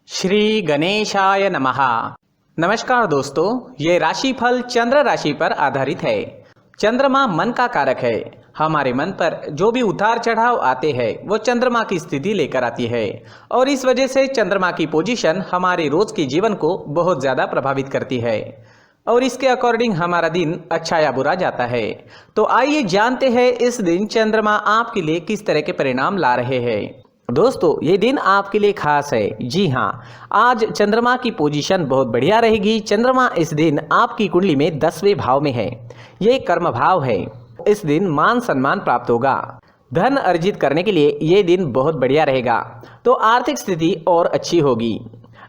श्री गणेशाय नमः। नमस्कार दोस्तों, ये राशिफल चंद्र राशि पर आधारित है। चंद्रमा मन का कारक है। हमारे मन पर जो भी उतार चढ़ाव आते हैं वो चंद्रमा की स्थिति लेकर आती है और इस वजह से चंद्रमा की पोजीशन हमारे रोज के जीवन को बहुत ज़्यादा प्रभावित करती है और इसके अकॉर्डिंग हमारा दिन अच्छा या बुरा जाता है। तो आइए जानते हैं इस दिन चंद्रमा आपके लिए किस तरह के परिणाम ला रहे हैं। दोस्तों, ये दिन आपके लिए खास है। जी हाँ, आज चंद्रमा की पोजीशन बहुत बढ़िया रहेगी। चंद्रमा इस दिन आपकी कुंडली में 10वें भाव में है। ये कर्म भाव है। इस दिन मान सम्मान प्राप्त होगा। धन अर्जित करने के लिए ये दिन बहुत बढ़िया रहेगा। तो आर्थिक स्थिति और अच्छी होगी।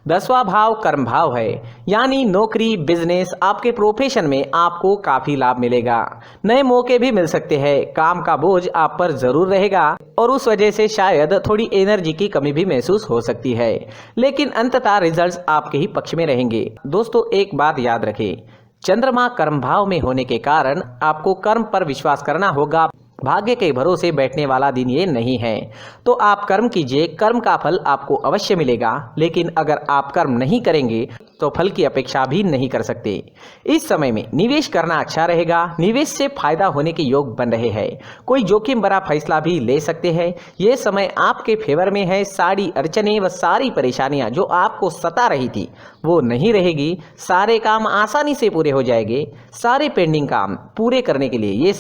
10वां भाव कर्म भाव है, यानी नौकरी, बिजनेस, आपके प्रोफेशन में आपको काफी लाभ मिलेगा। नए मौके भी मिल सकते हैं। काम का बोझ आप पर जरूर रहेगा और उस वजह से शायद थोड़ी एनर्जी की कमी भी महसूस हो सकती है, लेकिन अंततः रिजल्ट्स आपके ही पक्ष में रहेंगे। दोस्तों, एक बात याद रखें, चंद्रमा कर्म भाव में होने के कारण आपको कर्म पर विश्वास करना होगा। भाग्य के भरोसे बैठने वाला दिन ये नहीं है। तो आप कर्म कीजिए, कर्म का फल आपको अवश्य मिलेगा, लेकिन अगर आप कर्म नहीं करेंगे तो फल की अपेक्षा भी नहीं कर सकते। इस समय में निवेश करना अच्छा रहेगा। निवेश से फायदा होने के योग बन रहे हैं। कोई जोखिम भरा फैसला भी ले सकते हैं। ये समय आपके फेवर में है। सारी अड़चने व सारी परेशानियां जो आपको सता रही थी वो नहीं रहेगी। सारे काम आसानी से पूरे हो जाएंगे। सारे पेंडिंग काम पूरे करने के लिए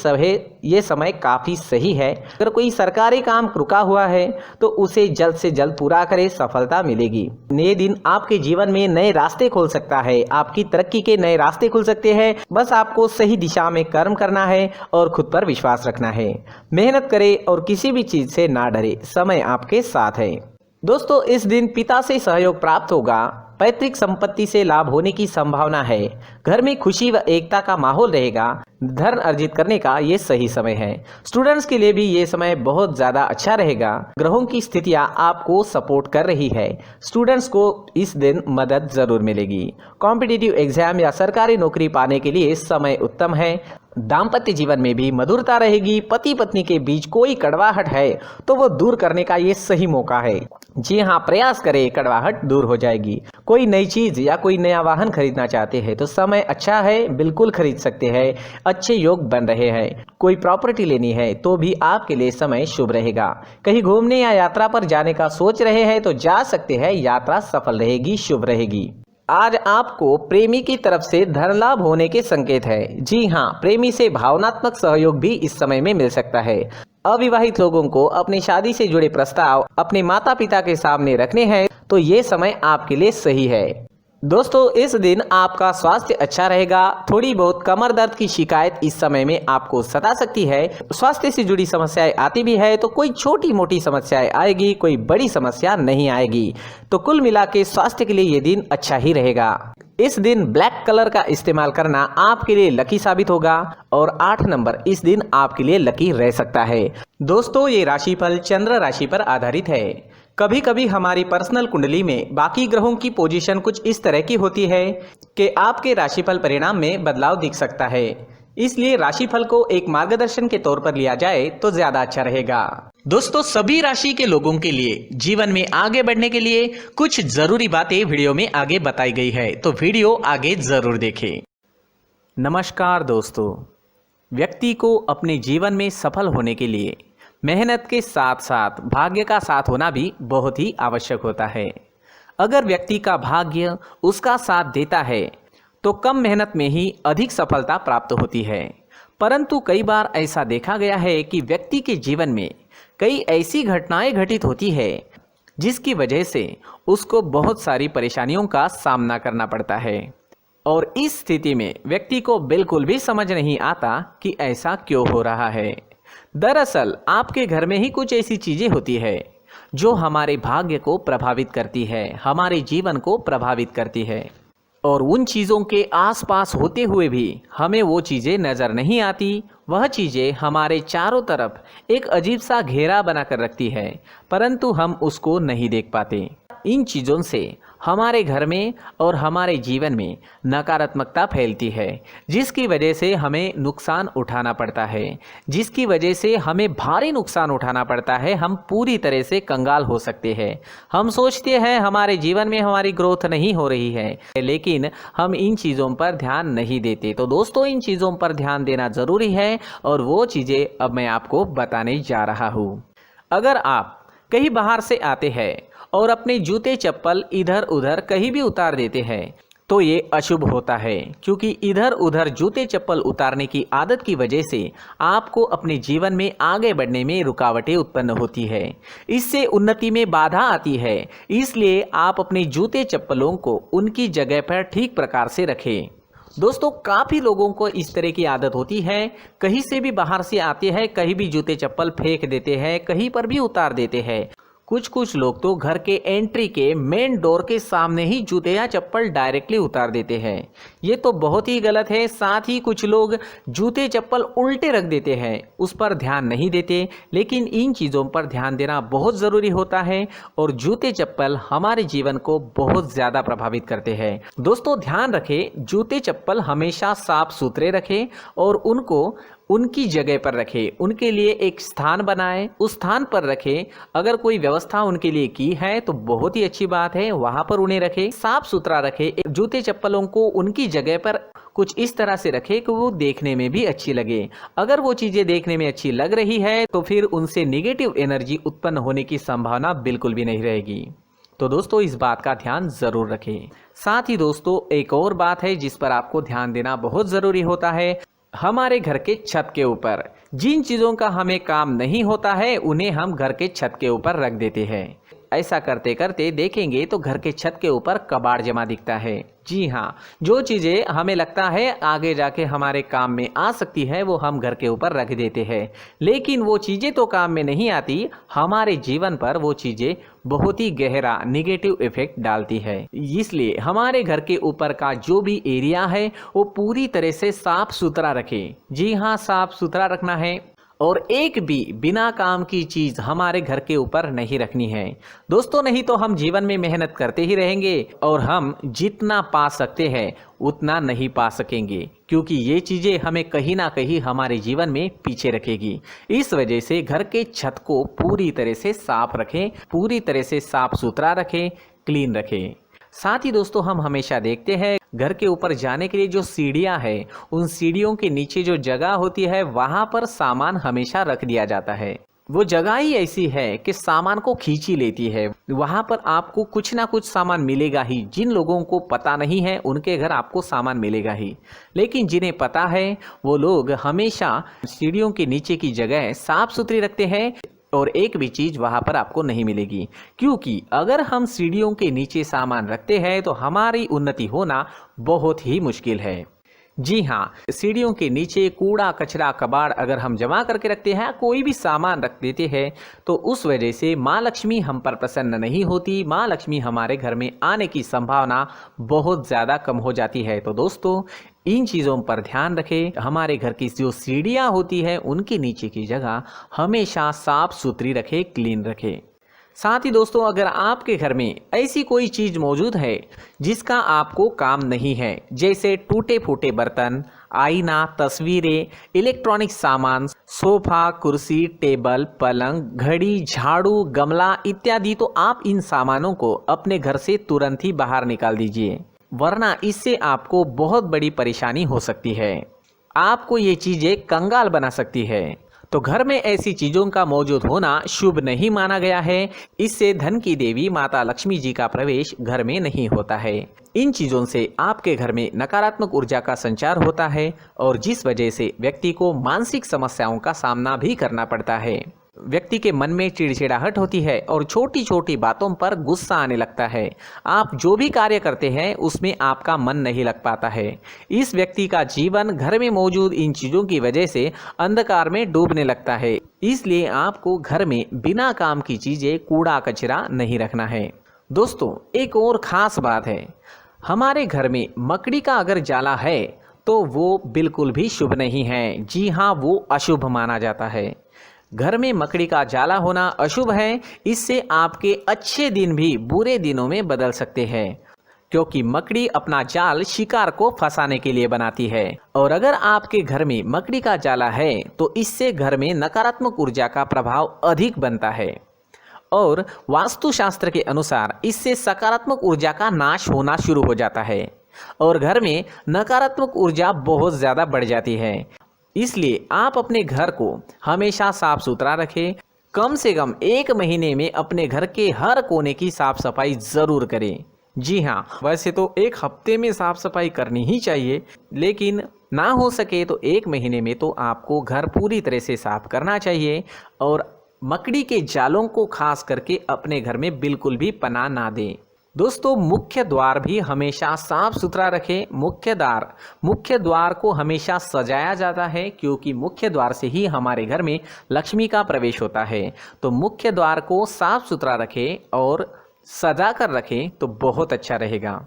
ये समय काफी सही है। अगर कोई सरकारी काम रुका हुआ है तो उसे जल्द से जल्द पूरा करें, सफलता मिलेगी। नए दिन आपके जीवन में नए रास्ते खोल सकता है। आपकी तरक्की के नए रास्ते खुल सकते हैं। बस आपको सही दिशा में कर्म करना है और खुद पर विश्वास रखना है। मेहनत करें और किसी भी चीज से ना डरे। समय आपके साथ है। दोस्तों, इस दिन पिता से सहयोग प्राप्त होगा। पैतृक संपत्ति से लाभ होने की संभावना है। घर में खुशी व एकता का माहौल रहेगा। धन अर्जित करने का ये सही समय है। स्टूडेंट्स के लिए भी ये समय बहुत ज़्यादा अच्छा रहेगा। ग्रहों की स्थितियां आपको सपोर्ट कर रही है। स्टूडेंट्स को इस दिन मदद जरूर मिलेगी। कॉम्पिटिटिव एग्जाम या सरकारी नौकरी पाने के लिए समय उत्तम है। दाम्पत्य जीवन में भी मधुरता रहेगी। पति पत्नी के बीच कोई कड़वाहट है तो वो दूर करने का ये सही मौका है। जी हाँ, प्रयास करें, कड़वाहट दूर हो जाएगी। कोई नई चीज या कोई नया वाहन खरीदना चाहते हैं तो समय अच्छा है, बिल्कुल खरीद सकते हैं। अच्छे योग बन रहे हैं। कोई प्रॉपर्टी लेनी है तो भी आपके लिए समय शुभ रहेगा। कहीं घूमने या यात्रा पर जाने का सोच रहे हैं तो जा सकते हैं। यात्रा सफल रहेगी, शुभ रहेगी। आज आपको प्रेमी की तरफ से धन लाभ होने के संकेत है। जी हाँ, प्रेमी से भावनात्मक सहयोग भी इस समय में मिल सकता है। अविवाहित लोगों को अपनी शादी से जुड़े प्रस्ताव अपने माता पिता के सामने रखने हैं तो ये समय आपके लिए सही है। दोस्तों, इस दिन आपका स्वास्थ्य अच्छा रहेगा। थोड़ी बहुत कमर दर्द की शिकायत इस समय में आपको सता सकती है। स्वास्थ्य से जुड़ी समस्याएं आती भी है तो कोई छोटी मोटी समस्याएं आएगी, कोई बड़ी समस्या नहीं आएगी। तो कुल मिला के स्वास्थ्य के लिए ये दिन अच्छा ही रहेगा। इस दिन ब्लैक कलर का इस्तेमाल करना आपके लिए लकी साबित होगा और 8 नंबर इस दिन आपके लिए लकी रह सकता है। दोस्तों, ये राशिफल चंद्र राशि पर आधारित है। कभी कभी हमारी पर्सनल कुंडली में बाकी ग्रहों की पोजीशन कुछ इस तरह की होती है कि आपके राशिफल परिणाम में बदलाव दिख सकता है। इसलिए राशिफल को एक मार्गदर्शन के तौर पर लिया जाए तो ज्यादा अच्छा रहेगा। दोस्तों, सभी राशि के लोगों के लिए जीवन में आगे बढ़ने के लिए कुछ जरूरी बातें वीडियो में आगे बताई गई है, तो वीडियो आगे जरूर देखें। नमस्कार दोस्तों, व्यक्ति को अपने जीवन में सफल होने के लिए मेहनत के साथ साथ भाग्य का साथ होना भी बहुत ही आवश्यक होता है। अगर व्यक्ति का भाग्य उसका साथ देता है तो कम मेहनत में ही अधिक सफलता प्राप्त होती है। परंतु कई बार ऐसा देखा गया है कि व्यक्ति के जीवन में कई ऐसी घटनाएं घटित होती है जिसकी वजह से उसको बहुत सारी परेशानियों का सामना करना पड़ता है और इस स्थिति में व्यक्ति को बिल्कुल भी समझ नहीं आता कि ऐसा क्यों हो रहा है। दरअसल आपके घर में ही कुछ ऐसी चीजें होती है जो हमारे भाग्य को प्रभावित करती है, हमारे जीवन को प्रभावित करती है और उन चीज़ों के आसपास होते हुए भी हमें वो चीज़ें नज़र नहीं आती। वह चीज़ें हमारे चारों तरफ एक अजीब सा घेरा बनाकर रखती है, परंतु हम उसको नहीं देख पाते। इन चीज़ों से हमारे घर में और हमारे जीवन में नकारात्मकता फैलती है, जिसकी वजह से हमें नुकसान उठाना पड़ता है, जिसकी वजह से हमें भारी नुकसान उठाना पड़ता है। हम पूरी तरह से कंगाल हो सकते हैं। हम सोचते हैं हमारे जीवन में हमारी ग्रोथ नहीं हो रही है, लेकिन हम इन चीज़ों पर ध्यान नहीं देते। तो दोस्तों, इन चीज़ों पर ध्यान देना ज़रूरी है और वो चीज़ें अब मैं आपको बताने जा रहा हूँ। अगर आप कहीं बाहर से आते हैं और अपने जूते चप्पल इधर उधर कहीं भी उतार देते हैं तो ये अशुभ होता है, क्योंकि इधर उधर जूते चप्पल उतारने की आदत की वजह से आपको अपने जीवन में आगे बढ़ने में रुकावटें उत्पन्न होती है। इससे उन्नति में बाधा आती है। इसलिए आप अपने जूते चप्पलों को उनकी जगह पर ठीक प्रकार से रखें। दोस्तों, काफ़ी लोगों को इस तरह की आदत होती है, कहीं से भी बाहर से आते हैं, कहीं भी जूते चप्पल फेंक देते हैं, कहीं पर भी उतार देते हैं। कुछ लोग तो घर के एंट्री के मेन डोर के सामने ही जूते या चप्पल डायरेक्टली उतार देते हैं। ये तो बहुत ही गलत है। साथ ही कुछ लोग जूते चप्पल उल्टे रख देते हैं, उस पर ध्यान नहीं देते। लेकिन इन चीज़ों पर ध्यान देना बहुत ज़रूरी होता है और जूते चप्पल हमारे जीवन को बहुत ज़्यादा प्रभावित करते हैं। दोस्तों, ध्यान रखें, जूते चप्पल हमेशा साफ सुथरे रखें और उनको उनकी जगह पर रखें। उनके लिए एक स्थान बनाएं, उस स्थान पर रखें। अगर कोई व्यवस्था उनके लिए की है तो बहुत ही अच्छी बात है, वहां पर उन्हें रखें, साफ सुथरा रखें। जूते चप्पलों को उनकी जगह पर कुछ इस तरह से रखें कि वो देखने में भी अच्छी लगे। अगर वो चीज़ें देखने में अच्छी लग रही है तो फिर उनसे नेगेटिव एनर्जी उत्पन्न होने की संभावना बिल्कुल भी नहीं रहेगी। तो दोस्तों, इस बात का ध्यान ज़रूर रखें। साथ ही दोस्तों, एक और बात है जिस पर आपको ध्यान देना बहुत ज़रूरी होता है। हमारे घर के छत के ऊपर जिन चीज़ों का हमें काम नहीं होता है उन्हें हम घर के छत के ऊपर रख देते हैं। ऐसा करते करते देखेंगे तो घर के छत के ऊपर कबाड़ जमा दिखता है। जी हाँ, जो चीज़ें हमें लगता है आगे जाके हमारे काम में आ सकती है वो हम घर के ऊपर रख देते हैं, लेकिन वो चीज़ें तो काम में नहीं आती, हमारे जीवन पर वो चीज़ें बहुत ही गहरा निगेटिव इफेक्ट डालती है। इसलिए हमारे घर के ऊपर का जो भी एरिया है वो पूरी तरह से साफ सुथरा रखें। जी हाँ, साफ सुथरा रखना है और एक भी बिना काम की चीज़ हमारे घर के ऊपर नहीं रखनी है। दोस्तों, नहीं तो हम जीवन में मेहनत करते ही रहेंगे और हम जितना पा सकते हैं उतना नहीं पा सकेंगे, क्योंकि ये चीज़ें हमें कहीं ना कहीं हमारे जीवन में पीछे रखेगी। इस वजह से घर के छत को पूरी तरह से साफ रखें, पूरी तरह से साफ सुथरा रखें, क्लीन रखें। साथ ही दोस्तों, हम हमेशा देखते हैं घर के ऊपर जाने के लिए जो सीढ़ियां हैं, उन सीढ़ियों के नीचे जो जगह होती है वहां पर सामान हमेशा रख दिया जाता है। वो जगह ही ऐसी है कि सामान को खींची लेती है। वहां पर आपको कुछ ना कुछ सामान मिलेगा ही। जिन लोगों को पता नहीं है उनके घर आपको सामान मिलेगा ही, लेकिन जिन्हें पता है वो लोग हमेशा सीढ़ियों के नीचे की जगह साफ सुथरी रखते हैं और एक भी चीज़ वहाँ पर आपको नहीं मिलेगी, क्योंकि अगर हम सीढ़ियों के नीचे सामान रखते हैं तो हमारी उन्नति होना बहुत ही मुश्किल है। जी हाँ, सीढ़ियों के नीचे कूड़ा कचरा कबाड़ अगर हम जमा करके रखते हैं, कोई भी सामान रख देते हैं, तो उस वजह से माँ लक्ष्मी हम पर प्रसन्न नहीं होती। माँ लक्ष्मी हमारे घर में आने की संभावना बहुत ज़्यादा कम हो जाती है। तो दोस्तों, इन चीज़ों पर ध्यान रखें। हमारे घर की जो सीढ़ियाँ होती है उनके नीचे की जगह हमेशा साफ सुथरी रखें, क्लीन रखें। साथ ही दोस्तों, अगर आपके घर में ऐसी कोई चीज़ मौजूद है जिसका आपको काम नहीं है, जैसे टूटे फूटे बर्तन, आईना, तस्वीरें, इलेक्ट्रॉनिक सामान, सोफा, कुर्सी, टेबल, पलंग, घड़ी, झाड़ू, गमला इत्यादि, तो आप इन सामानों को अपने घर से तुरंत ही बाहर निकाल दीजिए, वरना इससे आपको बहुत बड़ी परेशानी हो सकती है। आपको ये चीज़ें कंगाल बना सकती है। तो घर में ऐसी चीज़ों का मौजूद होना शुभ नहीं माना गया है। इससे धन की देवी माता लक्ष्मी जी का प्रवेश घर में नहीं होता है। इन चीज़ों से आपके घर में नकारात्मक ऊर्जा का संचार होता है और जिस वजह से व्यक्ति को मानसिक समस्याओं का सामना भी करना पड़ता है। व्यक्ति के मन में चिड़चिड़ाहट होती है और छोटी छोटी बातों पर गुस्सा आने लगता है। आप जो भी कार्य करते हैं उसमें आपका मन नहीं लग पाता है। इस व्यक्ति का जीवन घर में मौजूद इन चीज़ों की वजह से अंधकार में डूबने लगता है। इसलिए आपको घर में बिना काम की चीज़ें, कूड़ा कचरा नहीं रखना है। दोस्तों, एक और ख़ास बात है, हमारे घर में मकड़ी का अगर जाला है तो वो बिल्कुल भी शुभ नहीं है। जी हाँ, वो अशुभ माना जाता है। घर में मकड़ी का जाला होना अशुभ है। इससे आपके अच्छे दिन भी बुरे दिनों में बदल सकते हैं, क्योंकि मकड़ी अपना जाल शिकार को फंसाने के लिए बनाती है। और अगर आपके घर में मकड़ी का जाला है तो इससे घर में नकारात्मक ऊर्जा का प्रभाव अधिक बनता है और वास्तुशास्त्र के अनुसार इससे सकारात्मक ऊर्जा का नाश होना शुरू हो जाता है और घर में नकारात्मक ऊर्जा बहुत ज़्यादा बढ़ जाती है। इसलिए आप अपने घर को हमेशा साफ सुथरा रखें। कम से कम 1 महीने में अपने घर के हर कोने की साफ सफाई ज़रूर करें। जी हाँ, वैसे तो 1 हफ्ते में साफ सफाई करनी ही चाहिए, लेकिन ना हो सके तो 1 महीने में तो आपको घर पूरी तरह से साफ करना चाहिए और मकड़ी के जालों को खास करके अपने घर में बिल्कुल भी पनाह ना दें। दोस्तों, मुख्य द्वार भी हमेशा साफ सुथरा रखें। मुख्य द्वार को हमेशा सजाया जाता है, क्योंकि मुख्य द्वार से ही हमारे घर में लक्ष्मी का प्रवेश होता है। तो मुख्य द्वार को साफ सुथरा रखें और सजा कर रखें तो बहुत अच्छा रहेगा।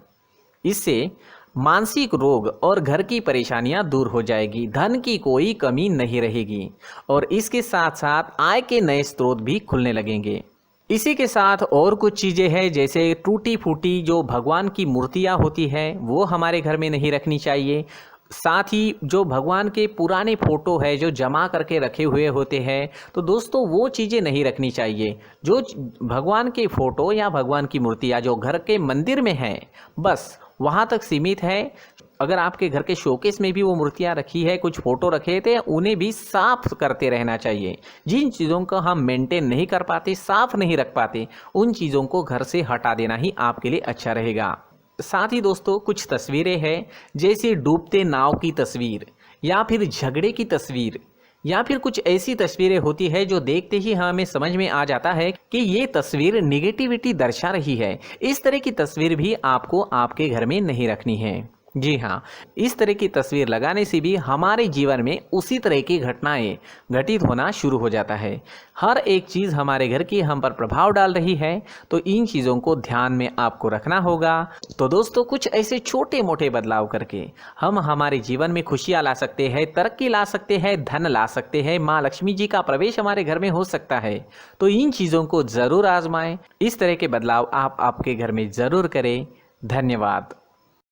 इससे मानसिक रोग और घर की परेशानियां दूर हो जाएगी, धन की कोई कमी नहीं रहेगी और इसके साथ साथ आय के नए स्रोत भी खुलने लगेंगे। इसी के साथ और कुछ चीज़ें हैं, जैसे टूटी फूटी जो भगवान की मूर्तियां होती हैं वो हमारे घर में नहीं रखनी चाहिए। साथ ही जो भगवान के पुराने फ़ोटो है जो जमा करके रखे हुए होते हैं, तो दोस्तों वो चीज़ें नहीं रखनी चाहिए। जो भगवान के फ़ोटो या भगवान की मूर्तियाँ जो घर के मंदिर में हैं, बस वहाँ तक सीमित है। अगर आपके घर के शोकेस में भी वो मूर्तियाँ रखी है, कुछ फ़ोटो रखे थे, उन्हें भी साफ़ करते रहना चाहिए। जिन चीज़ों को हम मेंटेन नहीं कर पाते, साफ़ नहीं रख पाते, उन चीज़ों को घर से हटा देना ही आपके लिए अच्छा रहेगा। साथ ही दोस्तों, कुछ तस्वीरें हैं, जैसे डूबते नाव की तस्वीर या फिर झगड़े की तस्वीर या फिर कुछ ऐसी तस्वीरें होती है जो देखते ही हमें समझ में आ जाता है कि ये तस्वीर निगेटिविटी दर्शा रही है। इस तरह की तस्वीर भी आपको आपके घर में नहीं रखनी है। जी हाँ, इस तरह की तस्वीर लगाने से भी हमारे जीवन में उसी तरह की घटनाएं घटित होना शुरू हो जाता है। हर एक चीज़ हमारे घर की हम पर प्रभाव डाल रही है, तो इन चीज़ों को ध्यान में आपको रखना होगा। तो दोस्तों, कुछ ऐसे छोटे मोटे बदलाव करके हम हमारे जीवन में खुशियाँ ला सकते हैं, तरक्की ला सकते हैं, धन ला सकते हैं, माँ लक्ष्मी जी का प्रवेश हमारे घर में हो सकता है। तो इन चीज़ों को ज़रूर आजमाएं। इस तरह के बदलाव आप आपके घर में ज़रूर करें। धन्यवाद।